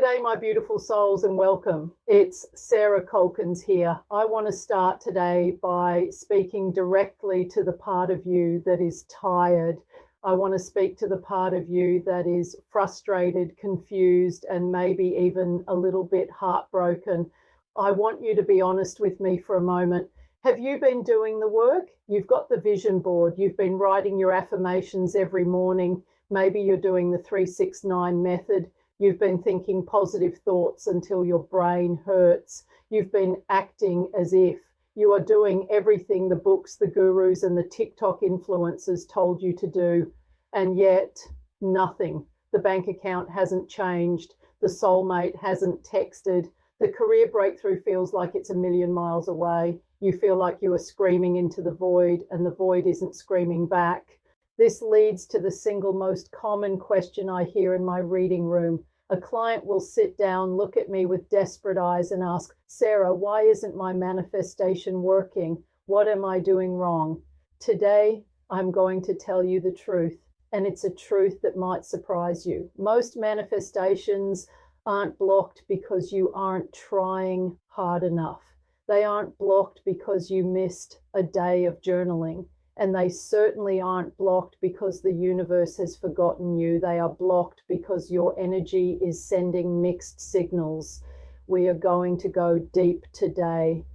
G'day, my beautiful souls, and welcome. It's Sarah Kulkens here. I want to start today by speaking directly to the part of you that is tired. I want to speak to the part of you that is frustrated, confused, and maybe even a little bit heartbroken. I want you to be honest with me for a moment. Have you been doing the work? You've got the vision board. You've been writing your affirmations every morning. Maybe you're doing the 369 method. You've been thinking positive thoughts until your brain hurts. You've been acting as if you are doing everything the books, the gurus, and the TikTok influencers told you to do, and yet nothing. The bank account hasn't changed. The soulmate hasn't texted. The career breakthrough feels like it's a million miles away. You feel like you are screaming into the void, and the void isn't screaming back. This leads to the single most common question I hear in my reading room. A client will sit down, look at me with desperate eyes and ask, Sarah, why isn't my manifestation working? What am I doing wrong? Today, I'm going to tell you the truth, and it's a truth that might surprise you. Most manifestations aren't blocked because you aren't trying hard enough. They aren't blocked because you missed a day of journaling. And they certainly aren't blocked because the universe has forgotten you. They are blocked because your energy is sending mixed signals. We are going to go deep today.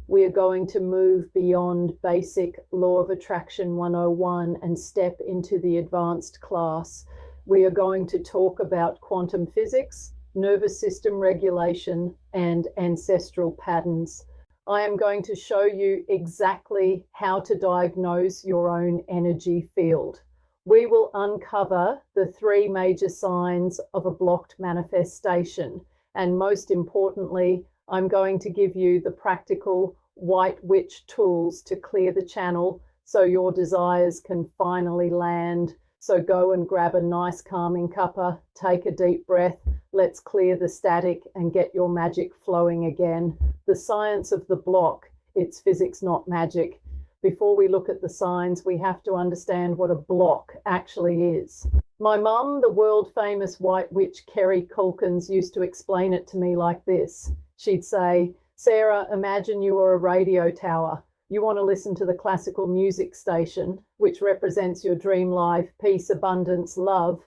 We are going to move beyond basic law of attraction 101 and step into the advanced class. We are going to talk about quantum physics, nervous system regulation, and ancestral patterns. I am going to show you exactly how to diagnose your own energy field. We will uncover the 3 major signs of a blocked manifestation. And most importantly, I'm going to give you the practical white witch tools to clear the channel so your desires can finally land. So go and grab a nice calming cuppa, take a deep breath. Let's clear the static and get your magic flowing again. The science of the block, it's physics, not magic. Before we look at the signs, we have to understand what a block actually is. My mum, the world famous white witch Kerry Kulkens, used to explain it to me like this. She'd say, Sarah, imagine you are a radio tower. You want to listen to the classical music station, which represents your dream life, peace, abundance, love,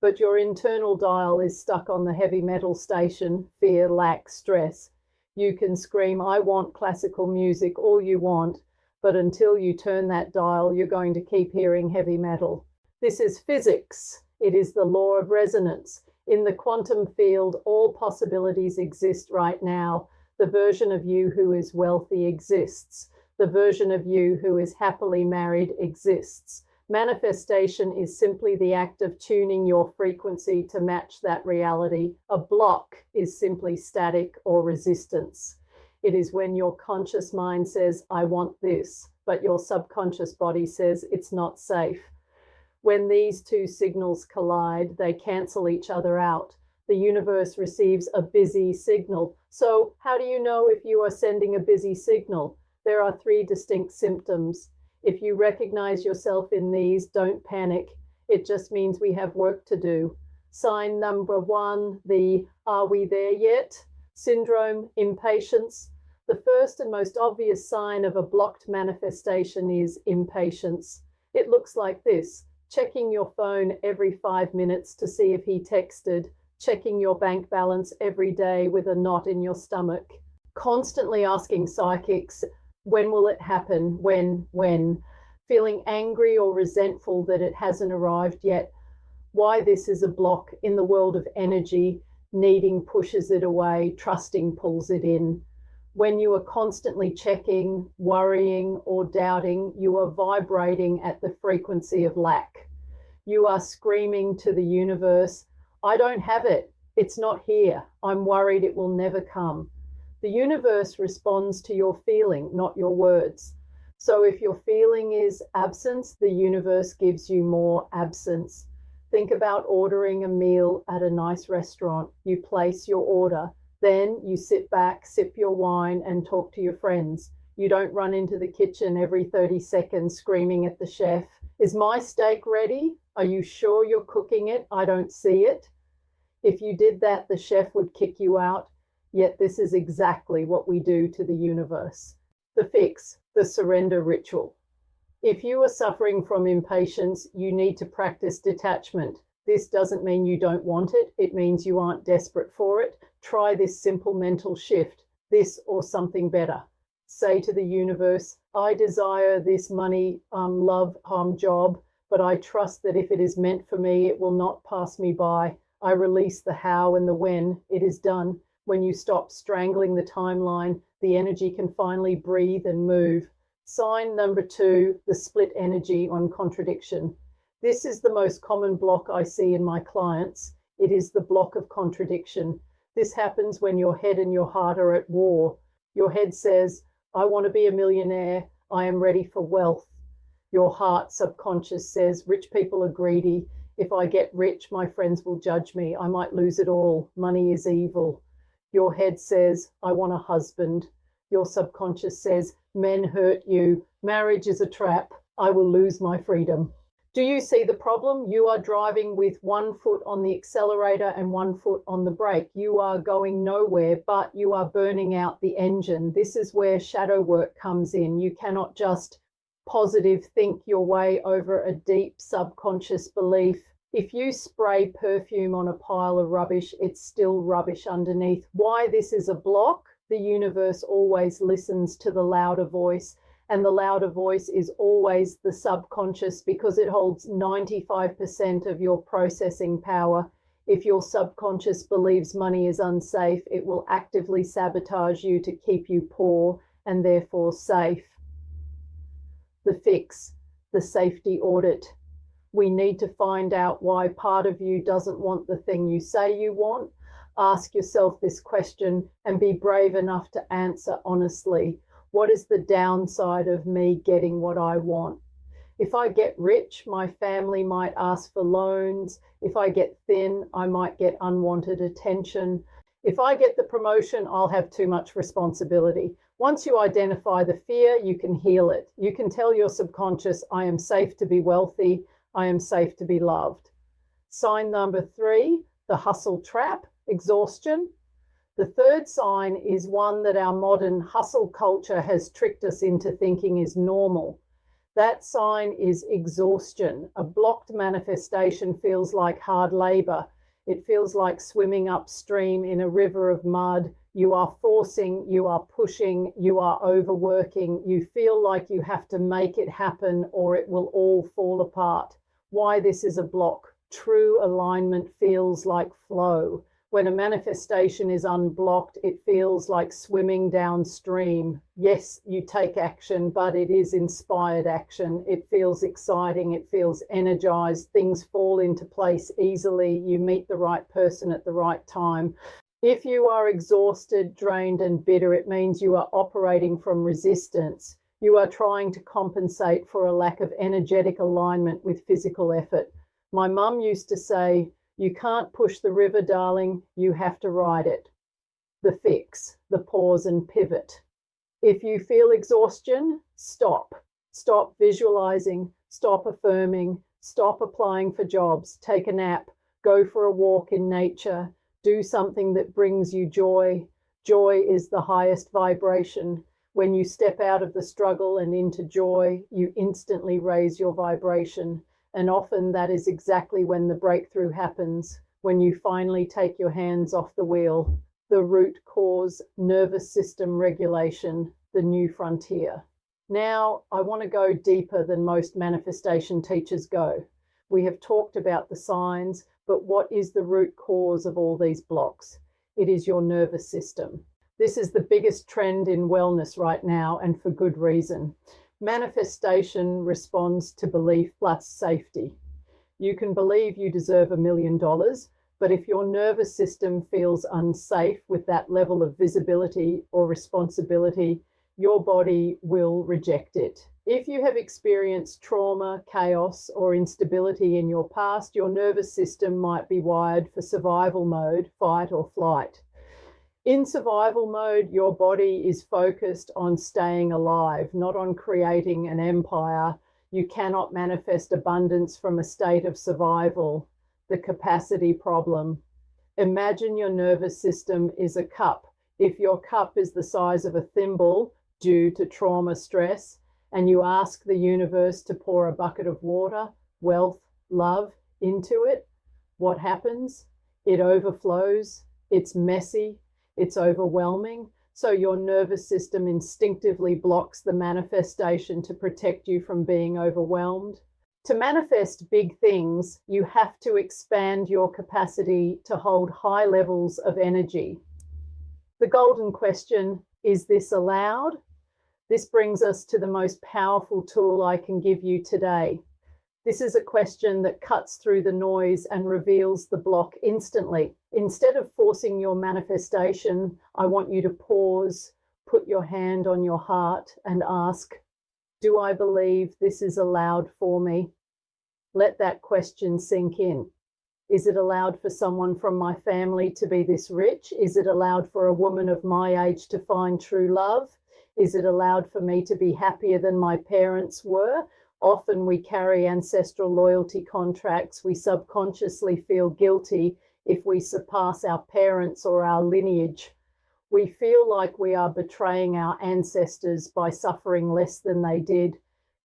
but your internal dial is stuck on the heavy metal station, fear, lack, stress. You can scream, I want classical music, all you want, but until you turn that dial, you're going to keep hearing heavy metal. This is physics. It is the law of resonance. In the quantum field, all possibilities exist right now. The version of you who is wealthy exists. The version of you who is happily married exists. Manifestation is simply the act of tuning your frequency to match that reality. A block is simply static or resistance. It is when your conscious mind says, I want this, but your subconscious body says it's not safe. When these 2 signals collide, they cancel each other out. The universe receives a busy signal. So how do you know if you are sending a busy signal? There are 3 distinct symptoms. If you recognize yourself in these, don't panic. It just means we have work to do. Sign number 1, the are we there yet syndrome, impatience. The first and most obvious sign of a blocked manifestation is impatience. It looks like this: checking your phone every 5 minutes to see if he texted, checking your bank balance every day with a knot in your stomach, constantly asking psychics, when will it happen? When? Feeling angry or resentful that it hasn't arrived yet. Why this is a block in the world of energy. Needing pushes it away, trusting pulls it in. When you are constantly checking, worrying, or doubting, you are vibrating at the frequency of lack. You are screaming to the universe, I don't have it. It's not here. I'm worried it will never come. The universe responds to your feeling, not your words. So if your feeling is absence, the universe gives you more absence. Think about ordering a meal at a nice restaurant. You place your order. Then you sit back, sip your wine, and talk to your friends. You don't run into the kitchen every 30 seconds screaming at the chef, is my steak ready? Are you sure you're cooking it? I don't see it. If you did that, the chef would kick you out. Yet this is exactly what we do to the universe. The fix, the surrender ritual. If you are suffering from impatience, you need to practice detachment. This doesn't mean you don't want it. It means you aren't desperate for it. Try this simple mental shift, this or something better. Say to the universe, I desire this money, love, job, but I trust that if it is meant for me, it will not pass me by. I release the how and the when it is done. When you stop strangling the timeline, the energy can finally breathe and move. Sign number 2, the split energy on contradiction. This is the most common block I see in my clients. It is the block of contradiction. This happens when your head and your heart are at war. Your head says, I want to be a millionaire. I am ready for wealth. Your heart, subconscious, says, rich people are greedy. If I get rich, my friends will judge me. I might lose it all. Money is evil. Your head says, I want a husband. Your subconscious says, men hurt you. Marriage is a trap. I will lose my freedom. Do you see the problem? You are driving with one foot on the accelerator and one foot on the brake. You are going nowhere, but you are burning out the engine. This is where shadow work comes in. You cannot just positive think your way over a deep subconscious belief. If you spray perfume on a pile of rubbish, it's still rubbish underneath. Why this is a block? The universe always listens to the louder voice, and the louder voice is always the subconscious because it holds 95% of your processing power. If your subconscious believes money is unsafe, it will actively sabotage you to keep you poor and therefore safe. The fix, the safety audit. We need to find out why part of you doesn't want the thing you say you want. Ask yourself this question and be brave enough to answer honestly. What is the downside of me getting what I want? If I get rich, my family might ask for loans. If I get thin, I might get unwanted attention. If I get the promotion, I'll have too much responsibility. Once you identify the fear, you can heal it. You can tell your subconscious, I am safe to be wealthy. I am safe to be loved. Sign number 3, the hustle trap, exhaustion. The third sign is one that our modern hustle culture has tricked us into thinking is normal. That sign is exhaustion. A blocked manifestation feels like hard labor. It feels like swimming upstream in a river of mud. You are forcing, you are pushing, you are overworking. You feel like you have to make it happen or it will all fall apart. Why this is a block? True alignment feels like flow. When a manifestation is unblocked, it feels like swimming downstream. Yes, you take action, but it is inspired action. It feels exciting. It feels energized. Things fall into place easily. You meet the right person at the right time. If you are exhausted, drained, and bitter, it means you are operating from resistance. You are trying to compensate for a lack of energetic alignment with physical effort. My mum used to say, you can't push the river, darling, you have to ride it. The fix, the pause and pivot. If you feel exhaustion, stop. Stop visualizing, stop affirming, stop applying for jobs, take a nap, go for a walk in nature, do something that brings you joy. Joy is the highest vibration. When you step out of the struggle and into joy, you instantly raise your vibration. And often that is exactly when the breakthrough happens, when you finally take your hands off the wheel. The root cause, nervous system regulation, the new frontier. Now, I want to go deeper than most manifestation teachers go. We have talked about the signs, but what is the root cause of all these blocks? It is your nervous system. This is the biggest trend in wellness right now, and for good reason. Manifestation responds to belief plus safety. You can believe you deserve $1 million, but if your nervous system feels unsafe with that level of visibility or responsibility, your body will reject it. If you have experienced trauma, chaos, or instability in your past, your nervous system might be wired for survival mode, fight or flight. In survival mode, your body is focused on staying alive, not on creating an empire. You cannot manifest abundance from a state of survival, the capacity problem. Imagine your nervous system is a cup. If your cup is the size of a thimble due to trauma stress, and you ask the universe to pour a bucket of water, wealth, love into it, what happens? It overflows, it's messy, it's overwhelming. So your nervous system instinctively blocks the manifestation to protect you from being overwhelmed. To manifest big things, you have to expand your capacity to hold high levels of energy. The golden question, is this allowed? This brings us to the most powerful tool I can give you today. This is a question that cuts through the noise and reveals the block instantly. Instead of forcing your manifestation, I want you to pause, put your hand on your heart and ask, do I believe this is allowed for me? Let that question sink in. Is it allowed for someone from my family to be this rich? Is it allowed for a woman of my age to find true love? Is it allowed for me to be happier than my parents were? Often we carry ancestral loyalty contracts. We subconsciously feel guilty if we surpass our parents or our lineage. We feel like we are betraying our ancestors by suffering less than they did.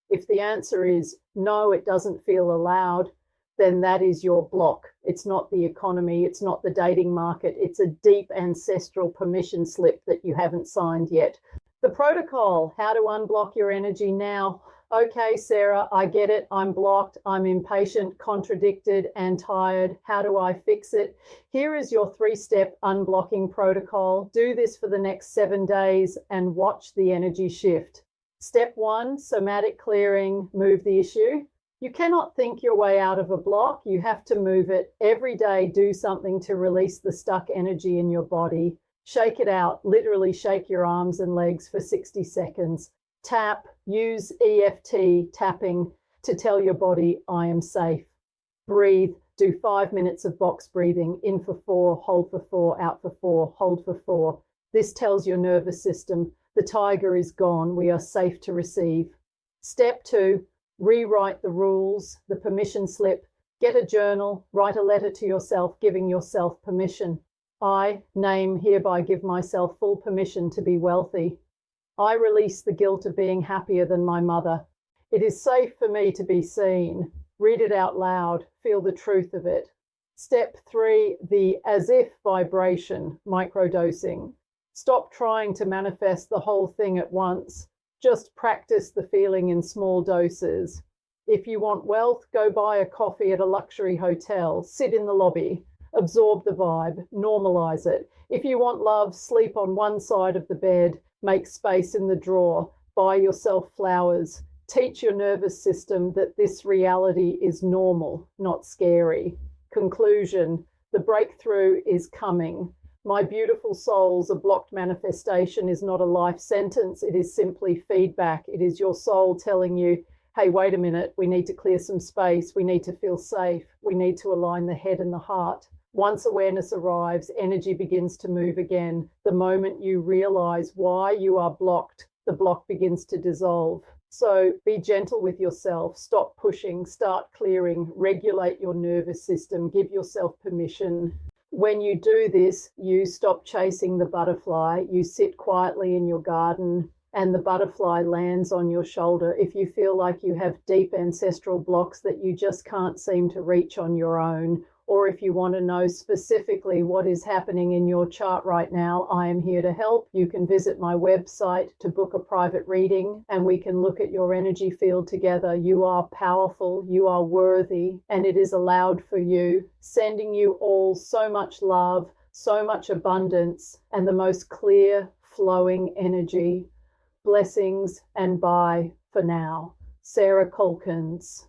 If the answer is no, it doesn't feel allowed, then that is your block. It's not the economy, it's not the dating market, it's a deep ancestral permission slip that you haven't signed yet. The protocol, how to unblock your energy now. Okay, Sarah, I get it. I'm blocked. I'm impatient, contradicted, and tired. How do I fix it? Here is your 3-step unblocking protocol. Do this for the next 7 days and watch the energy shift. Step 1, somatic clearing, move the issue. You cannot think your way out of a block. You have to move it. Every day, do something to release the stuck energy in your body. Shake it out. Literally shake your arms and legs for 60 seconds. Tap, use EFT tapping to tell your body, I am safe. Breathe, do 5 minutes of box breathing, in for 4, hold for 4, out for 4, hold for 4. This tells your nervous system, the tiger is gone, we are safe to receive. Step 2, rewrite the rules, the permission slip. Get a journal, write a letter to yourself, giving yourself permission. I, name, hereby give myself full permission to be wealthy. I release the guilt of being happier than my mother. It is safe for me to be seen. Read it out loud. Feel the truth of it. Step 3, the as if vibration, microdosing. Stop trying to manifest the whole thing at once. Just practice the feeling in small doses. If you want wealth, go buy a coffee at a luxury hotel. Sit in the lobby. Absorb the vibe. Normalize it. If you want love, sleep on one side of the bed. Make space in the drawer, buy yourself flowers, teach your nervous system that this reality is normal, not scary. Conclusion, the breakthrough is coming. My beautiful souls, a blocked manifestation is not a life sentence, it is simply feedback. It is your soul telling you, hey, wait a minute, we need to clear some space, we need to feel safe, we need to align the head and the heart. Once awareness arrives, energy begins to move again. The moment you realize why you are blocked, the block begins to dissolve. So be gentle with yourself. Stop pushing, start clearing, regulate your nervous system, give yourself permission. When you do this, you stop chasing the butterfly. You sit quietly in your garden and the butterfly lands on your shoulder. If you feel like you have deep ancestral blocks that you just can't seem to reach on your own, or if you want to know specifically what is happening in your chart right now, I am here to help. You can visit my website to book a private reading and we can look at your energy field together. You are powerful, you are worthy, and it is allowed for you. Sending you all so much love, so much abundance, and the most clear, flowing energy. Blessings and bye for now. Sarah Kulkens.